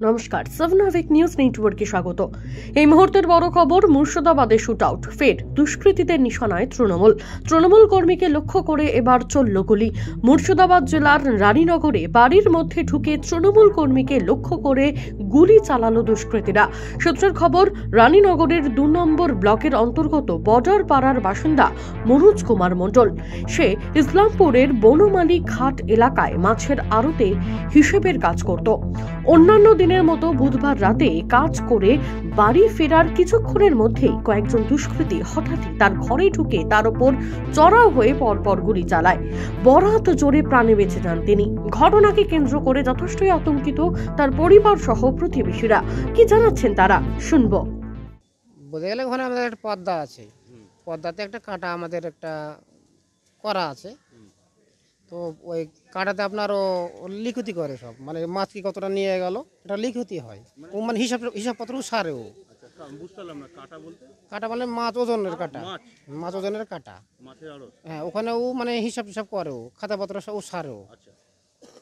নমস্কার, সাবনাভিক নিউজ নেটওয়ার্কে স্বাগত। এই মুহূর্তের বড় খবর, মুর্শিদাবাদে শুটআউট, ফের দুষ্কৃতীদের নিশানায় তৃণমূল কর্মীকে লক্ষ্য করে এবার চলল গুলি। মুর্শিদাবাদ জেলার রানীনগরে বাড়ির মধ্যে ঢুকে তৃণমূল কর্মীকে লক্ষ্য করে গুলি চালালো দুষ্কৃতীরা। সূত্রের খবর, রানীনগরের 2 নম্বর ব্লকের অন্তর্গত বর্ডার পাড়ার বাসিন্দা মনোজ কুমার মণ্ডল। সে ইসলামপুরের বনমালী ঘাট এলাকায় মাছের আড়তে হিসেবের কাজ করত। অন্যান্য দিনের মতো বুধবার রাতে কাজ করে বাড়ি ফেরার কিছুক্ষণের মধ্যেই কয়েকজন দুষ্কৃতী হঠাৎই তার ঘরে ঢুকে তার উপর চড়াও হয়ে পরপর গুলি চালায়। বরাত জোরে প্রাণে বেঁচে যান তিনি। ঘটনাকে কেন্দ্র করে যথেষ্টই আতঙ্কিত তার পরিবার সহ প্রতিবেশীরা। কি জানাচ্ছেন তারা, শুনবো। বলতে গেলে ওখানে আমাদের একটা পদ্মা আছে, পদ্মাতে একটা কাঁটা আমাদের একটা করা আছে। তো ওই কাঁটাতে আপনারও লিখতি করে সব, মানে মাছ কি কতটা নিয়ে গেল এটা লিখতি হয়। ও মানে হিসাবপত্র সারে ও। কাঁটা মানে মাছ ওজনের কাঁটা, মাছ ওজনের কাঁটা। হ্যাঁ, ওখানে ও মানে হিসাব করে ও, খাতাপত্র ও সারে ও।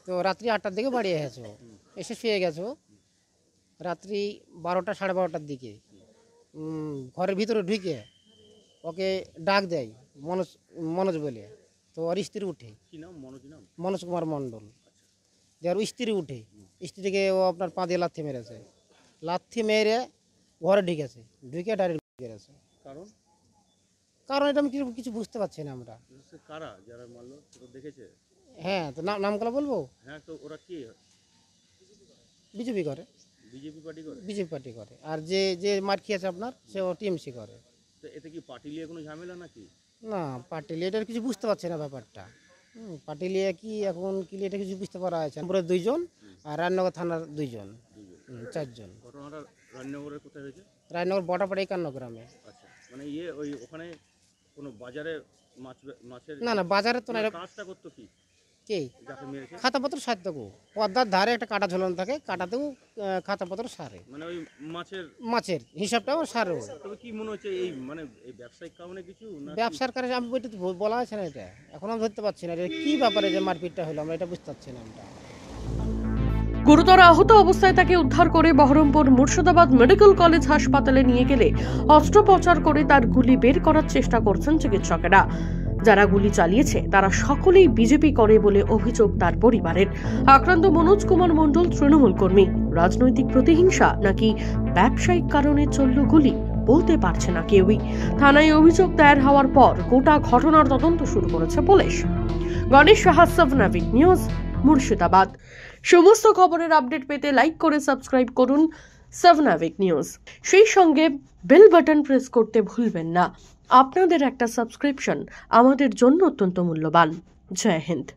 তো রাত্রি 8টার দিকে বাড়ি এসেছে ও, এসে শুয়ে গেছে ও। রাত্রি 12টা সাড়ে 12টার দিকে ঘরের ভিতরে ঢুকে ওকে ডাক দেয় মনোজ বলে। তো ওর স্ত্রী উঠে, মনোজ কুমার মণ্ডল। যার স্ত্রী উঠে, স্ত্রীকে ও আপনার পা দিয়ে লাথি মেরেছে, লাথি মেরে ঘরে ঢুকেছে, ঢুকে ডাইরেক্ট মেরেছে। কারণ এটা আমি কিছু বুঝতে পারছি না আমরা। হ্যাঁ, তো নামগুলো বলবো। হ্যাঁ, তো ওরা কি বিজেপি করে, বিজেপি পার্টি করে। আর যে মার খেয়েছে আপনার, সে ও টিএমসি করে। তো এতে কি পার্টি নিয়ে কোনো ঝামেলা নাকি? না, পার্টি লিডার কিছু বুঝতে পারছে না ব্যাপারটা। পার্টি লিয়ে কি এখন কি এটা কিছু বুঝতে পারা যাচ্ছে। আমরা 2 জন আর রাজনগর থানার 2 জন, 4 জন। ঘটনাটা রাজনগরের কোথায় হয়েছে? রাজনগর বটাপাড়া 51 গ্রামে। আচ্ছা, মানে ওই ওখানে কোনো বাজারে মাছের না বাজারে তো না। কাজটা করতো কি কে যাকে মেরেছে? খাতাপত্র সারতে গো, পদ্মার ধারে একটা কাঁটা ঝোলানো থাকে, কাঁটাতেও খাতাপত্র সারে, মানে ওই মাছের হিসাবটাও সারে। তবে কি মনে হচ্ছে এই মানে এই ব্যবসায়িক কারণে কিছু না ব্যবসার কারণে আমি বলতে বলা আছে না, এটা এখন আমি ধরতে পারছি না এটা কি ব্যাপারে যে মারপিটটা হলো, আমরা এটা বুঝতে পারছি না আমরা। গুরুতর আহত অবস্থায় তাকে উদ্ধার করে বহরমপুর মুর্শিদাবাদ মেডিকেল কলেজ হাসপাতালে নিয়ে গেলে অস্ত্রোপচার করে তার গুলি বের করার চেষ্টা করছেন চিকিৎসকেরা। যারা গুলি চালিয়েছে তারা সকলেই বিজেপি করে বলে অভিযোগ তার পরিবারের। আক্রান্ত মনোজ কুমার মণ্ডল তৃণমূল কর্মী। রাজনৈতিক প্রতিহিংসা নাকি ব্যবসায়িক কারণে চলল গুলি, বলতে পারছে না কেউই। থানায় অভিযোগ দায়ের হওয়ার পর গোটা ঘটনার তদন্ত শুরু করেছে পুলিশ। গণেশ সাহা, সাবনাভিক নিউজ, মুর্শিদাবাদ। সমস্ত খবরের আপডেট পেতে লাইক করে সাবস্ক্রাইব করুন সাবনাভিক নিউজ। সেই সঙ্গে বেল বাটন প্রেস করতে ভুলবেন না। আপনাদের একটা সাবস্ক্রিপশন আমাদের জন্য অত্যন্ত মূল্যবান। জয় হিন্দ।